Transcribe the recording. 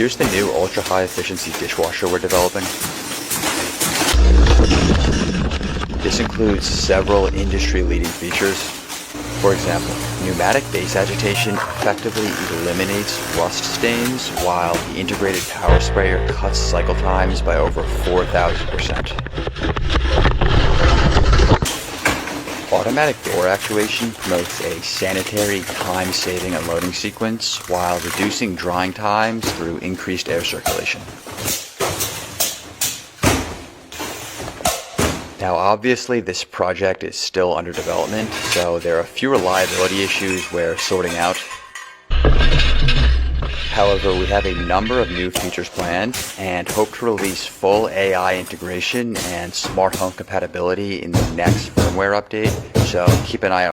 here's the new ultra-high efficiency dishwasher we're developing. This includes several industry-leading features. For example, pneumatic base agitation effectively eliminates rust stains, while the integrated power sprayer cuts cycle times by over 4,000%. Automatic door actuation promotes a sanitary, time-saving unloading sequence while reducing drying times through increased air circulation. Now obviously this project is still under development, so there are a few reliability issues we're sorting out. However, we have a number of new features planned and hope to release full AI integration and smart home compatibility in the next firmware update, so keep an eye out.